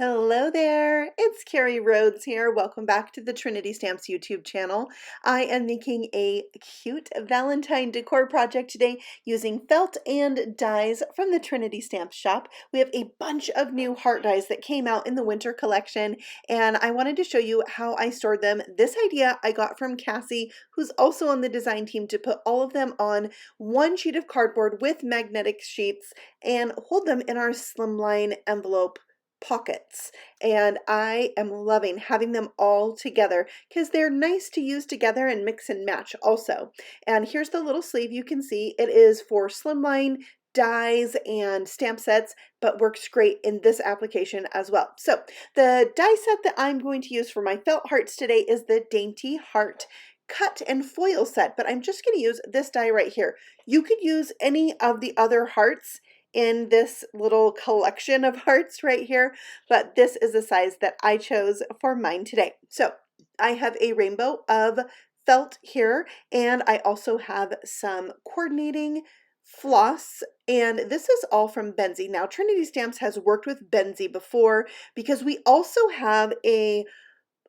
Hello there, it's Carrie Rhodes here. Welcome back to the Trinity Stamps YouTube channel. I am making a cute Valentine decor project today using felt and dies from the Trinity Stamps shop. We have a bunch of new heart dies that came out in the winter collection, and I wanted to show you how I stored them. This idea I got from Cassie, who's also on the design team, to put all of them on one sheet of cardboard with magnetic sheets and hold them in our Slimline envelope pockets. And I am loving having them all together because they're nice to use together and mix and match also. And here's the little sleeve. You can see it is for Slimline dies and stamp sets, but works great in this application as well. So the die set that I'm going to use for my felt hearts today is the Dainty Heart cut and foil set, but I'm just going to use this die right here. You could use any of the other hearts in this little collection of hearts right here, but this is the size that I chose for mine today. So I have a rainbow of felt here, and I also have some coordinating floss, and this is all from Benzie. Now Trinity Stamps has worked with Benzie before because we also have a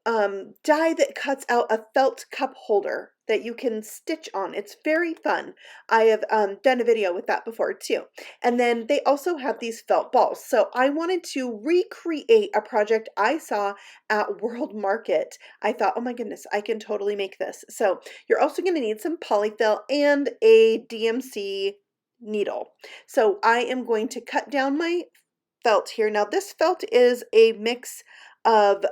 die that cuts out a felt cup holder that you can stitch on. It's very fun. I have done a video with that before too. And then they also have these felt balls. So I wanted to recreate a project I saw at World Market. I thought, oh my goodness, I can totally make this. So you're also going to need some polyfill and a DMC needle. So I am going to cut down my felt here. Now this felt is a mix of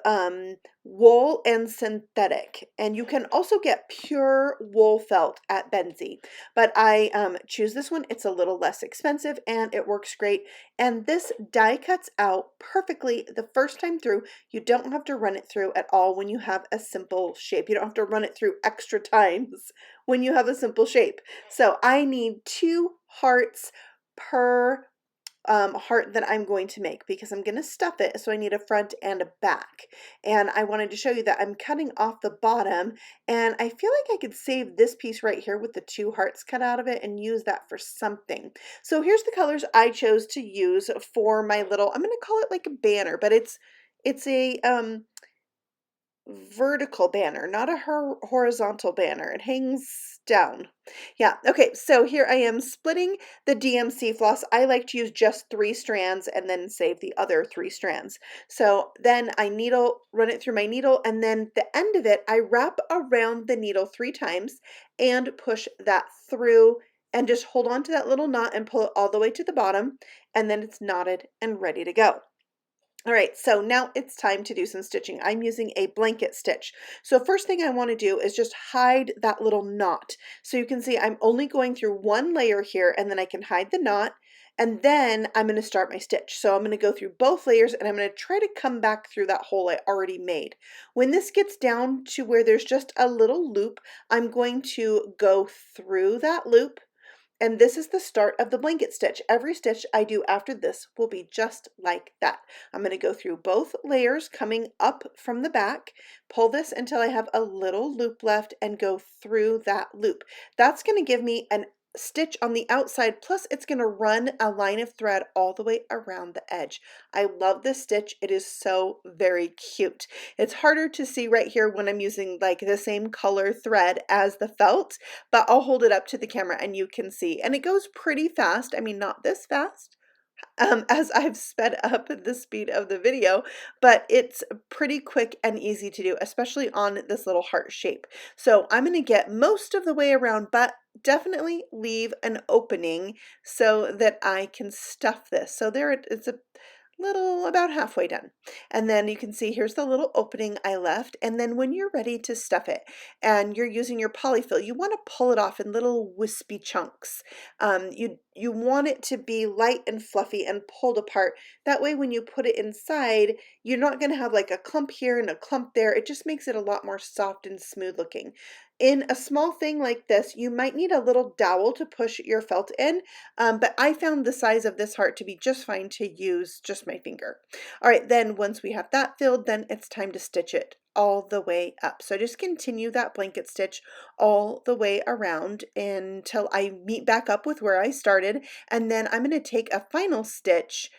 wool and synthetic, and you can also get pure wool felt at Benzie, but I choose this one. It's a little less expensive and it works great, and this die cuts out perfectly the first time through. You don't have to run it through at all when you have a simple shape. You don't have to run it through extra times when you have a simple shape. So I need 2 hearts per heart that I'm going to make because I'm going to stuff it, so I need a front and a back. And I wanted to show you that I'm cutting off the bottom, and I feel like I could save this piece right here with the 2 hearts cut out of it and use that for something. So here's the colors I chose to use for my little, I'm going to call it like a banner, but it's a vertical banner, not a horizontal banner. It hangs down. Yeah, okay, so here I am splitting the DMC floss. I like to use just 3 strands and then save the other 3 strands. So then I run it through my needle, and then the end of it, I wrap around the needle 3 times and push that through and just hold on to that little knot and pull it all the way to the bottom, and then it's knotted and ready to go. All right, so now it's time to do some stitching. I'm using a blanket stitch. So first thing I want to do is just hide that little knot. So you can see I'm only going through 1 layer here, and then I can hide the knot, and then I'm going to start my stitch. So I'm going to go through both layers, and I'm going to try to come back through that hole I already made. When this gets down to where there's just a little loop, I'm going to go through that loop. And this is the start of the blanket stitch. Every stitch I do after this will be just like that. I'm going to go through both layers coming up from the back, pull this until I have a little loop left, and go through that loop. That's going to give me an stitch on the outside, plus it's going to run a line of thread all the way around the edge. I love this stitch. It is so very cute. It's harder to see right here when I'm using like the same color thread as the felt, but I'll hold it up to the camera and you can see, and it goes pretty fast. I mean, not this fast, as I've sped up the speed of the video, but it's pretty quick and easy to do, especially on this little heart shape. So I'm going to get most of the way around, but definitely leave an opening so that I can stuff this. So there it's a little about halfway done, and then you can see here's the little opening I left. And then when you're ready to stuff it and you're using your polyfill, you want to pull it off in little wispy chunks. You want it to be light and fluffy and pulled apart. That way when you put it inside, you're not going to have like a clump here and a clump there. It just makes it a lot more soft and smooth looking. In a small thing like this, you might need a little dowel to push your felt in, but I found the size of this heart to be just fine to use just my finger. All right, then once we have that filled, then it's time to stitch it all the way up. So just continue that blanket stitch all the way around until I meet back up with where I started, and then I'm going to take a final stitch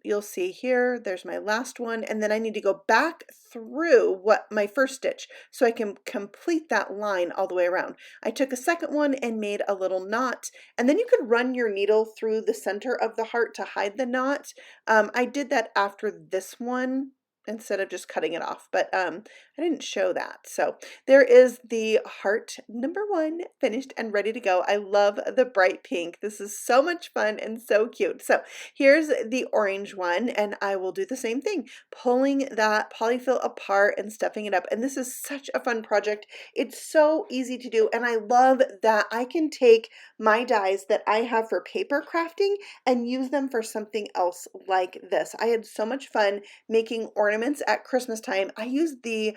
You'll see here, there's my last one, and then I need to go back through what my first stitch so I can complete that line all the way around. I took a second one and made a little knot, and then you could run your needle through the center of the heart to hide the knot. I did that after this one instead of just cutting it off, but I didn't show that. So there is the heart number 1 finished and ready to go. I love the bright pink. This is so much fun and so cute. So here's the orange one, and I will do the same thing, pulling that polyfill apart and stuffing it up. And this is such a fun project. It's so easy to do, and I love that I can take my dies that I have for paper crafting and use them for something else like this. I had so much fun making ornaments at Christmas time. I used the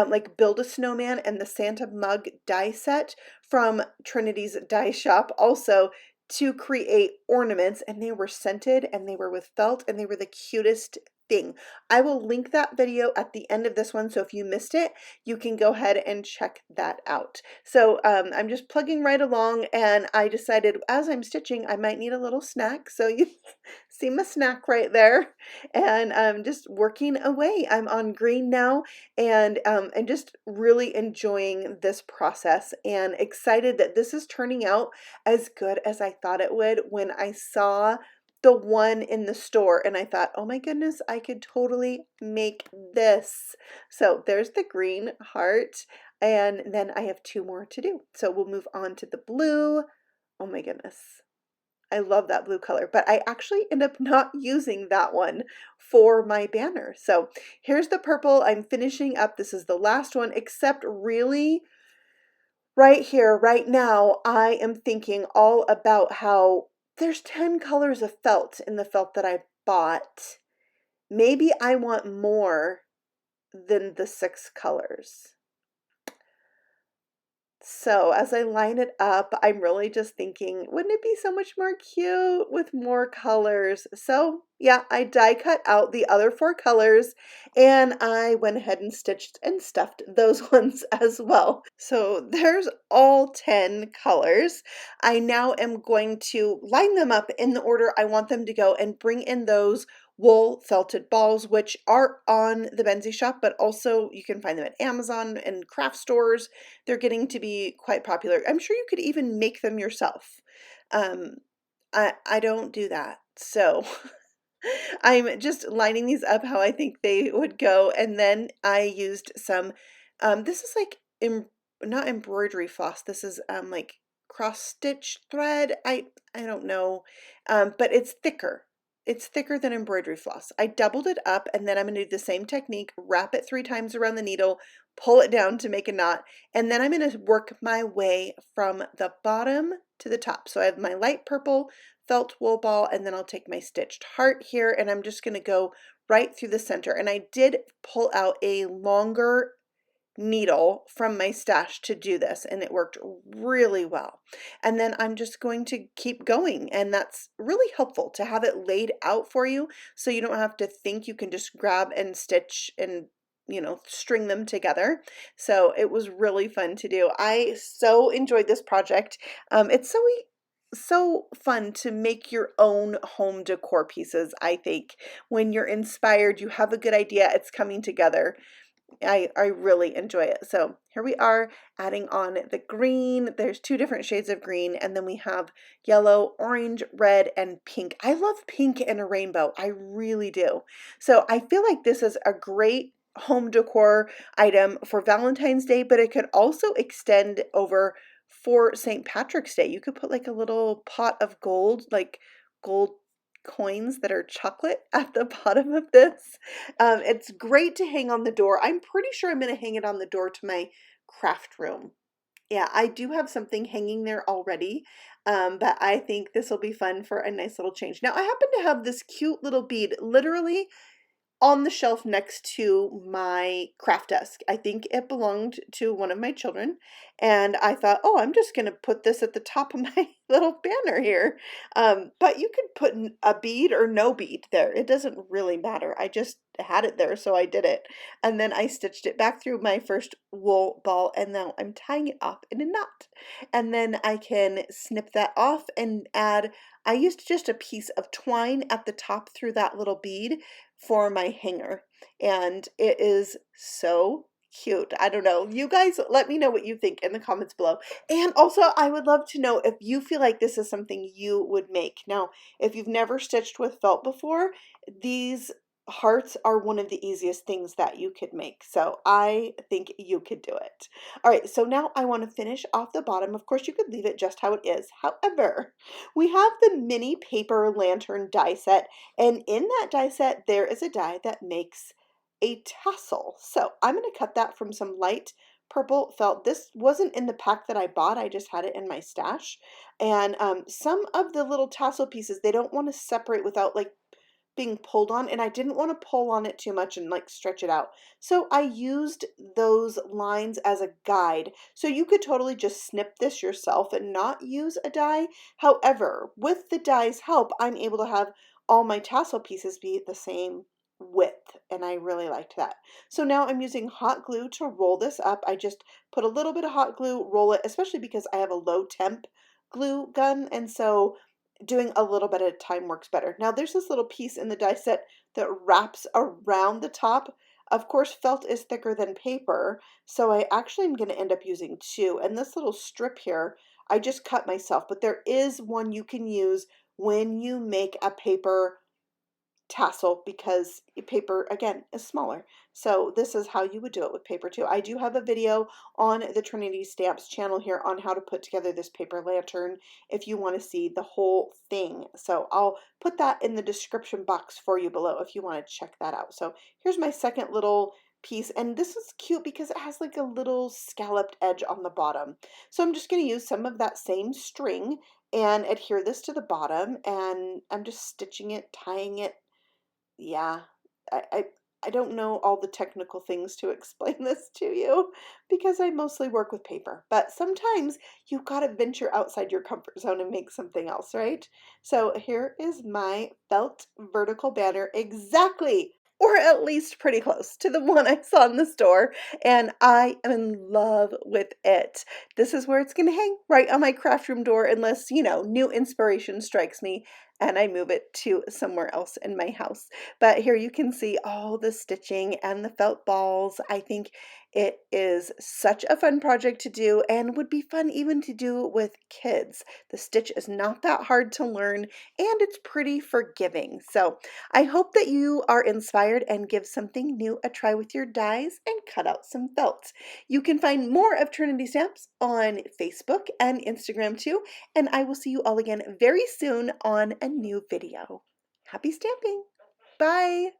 like Build a Snowman and the Santa mug die set from Trinity's die shop also to create ornaments, and they were scented and they were with felt and they were the cutest thing. I will link that video at the end of this one, so if you missed it, you can go ahead and check that out. So I'm just plugging right along, and I decided as I'm stitching I might need a little snack, so you see my snack right there, and I'm just working away. I'm on green now, and just really enjoying this process and excited that this is turning out as good as I thought it would when I saw the one in the store, and I thought, oh my goodness, I could totally make this. So there's the green heart, and then I have 2 more to do. So we'll move on to the blue. Oh my goodness, I love that blue color, but I actually end up not using that one for my banner. So here's the purple. I'm finishing up. This is the last one, except really right here, right now, I am thinking all about how there's 10 colors of felt in the felt that I bought. Maybe I want more than the 6 colors. So as I line it up, I'm really just thinking, wouldn't it be so much more cute with more colors? So yeah, I die cut out the other 4 colors, and I went ahead and stitched and stuffed those ones as well. So there's all 10 colors. I now am going to line them up in the order I want them to go and bring in those wool felted balls, which are on the Benzie shop, but also you can find them at Amazon and craft stores. They're getting to be quite popular. I'm sure you could even make them yourself. I don't do that, so I'm just lining these up how I think they would go, and then I used some, this is like, not embroidery floss, this is like cross stitch thread, I don't know, but it's thicker. It's thicker than embroidery floss. I doubled it up, and then I'm going to do the same technique, wrap it 3 times around the needle, pull it down to make a knot, and then I'm going to work my way from the bottom to the top. So I have my light purple felt wool ball, and then I'll take my stitched heart here, and I'm just going to go right through the center. And I did pull out a longer needle from my stash to do this, and it worked really well. And then I'm just going to keep going, and that's really helpful to have it laid out for you so you don't have to think. You can just grab and stitch and string them together. So it was really fun to do. I so enjoyed this project. It's so fun to make your own home decor pieces. I think when you're inspired, you have a good idea, it's coming together. I really enjoy it. So here we are adding on the green. There's 2 different shades of green, and then we have yellow, orange, red, and pink. I love pink and a rainbow. I really do. So I feel like this is a great home decor item for Valentine's Day, but it could also extend over for St. Patrick's Day. You could put like a little pot of gold, like gold coins that are chocolate at the bottom of this. It's great to hang on the door. I'm pretty sure I'm going to hang it on the door to my craft room. Yeah, I do have something hanging there already, but I think this will be fun for a nice little change. Now, I happen to have this cute little bead literally on the shelf next to my craft desk. I think it belonged to one of my children, and I thought, oh, I'm just going to put this at the top of my little banner here. But you could put a bead or no bead there. It doesn't really matter. I just had it there, so I did it. And then I stitched it back through my first wool ball, and now I'm tying it off in a knot. And then I can snip that off and add, I used just a piece of twine at the top through that little bead for my hanger. And it is so cute. I don't know. You guys let me know what you think in the comments below. And also, I would love to know if you feel like this is something you would make. Now, if you've never stitched with felt before, these hearts are one of the easiest things that you could make. So I think you could do it. All right, so now I want to finish off the bottom. Of course, you could leave it just how it is. However, we have the mini paper lantern die set, and in that die set, there is a die that makes a tassel. So I'm going to cut that from some light purple felt. This wasn't in the pack that I bought. I just had it in my stash. And some of the little tassel pieces, they don't want to separate without like being pulled on, and I didn't want to pull on it too much and like stretch it out. So I used those lines as a guide. So you could totally just snip this yourself and not use a die. However, with the die's help, I'm able to have all my tassel pieces be the same width, and I really liked that. So now I'm using hot glue to roll this up. I just put a little bit of hot glue, roll it, especially because I have a low temp glue gun, and so doing a little bit at a time works better. Now there's this little piece in the die set that wraps around the top. Of course, felt is thicker than paper, so I actually am going to end up using two. And this little strip here, I just cut myself, but there is one you can use when you make a paper tassel because paper again is smaller. So this is how you would do it with paper too. I do have a video on the Trinity Stamps channel here on how to put together this paper lantern if you want to see the whole thing. So I'll put that in the description box for you below if you want to check that out. So here's my second little piece, and this is cute because it has like a little scalloped edge on the bottom. So I'm just going to use some of that same string and adhere this to the bottom, and I'm just stitching it, tying it. Yeah, I, I I don't know all the technical things to explain this to you because I mostly work with paper. But sometimes you've got to venture outside your comfort zone and make something else, right? So here is my felt vertical banner exactly, or at least pretty close to the one I saw in the store, and I am in love with it. This is where it's going to hang, right on my craft room door, unless, you know, new inspiration strikes me and I move it to somewhere else in my house. But here you can see all the stitching and the felt balls. I think it is such a fun project to do and would be fun even to do with kids. The stitch is not that hard to learn and it's pretty forgiving. So I hope that you are inspired and give something new a try with your dies and cut out some felt. You can find more of Trinity Stamps on Facebook and Instagram too, and I will see you all again very soon on a new video. Happy stamping! Bye!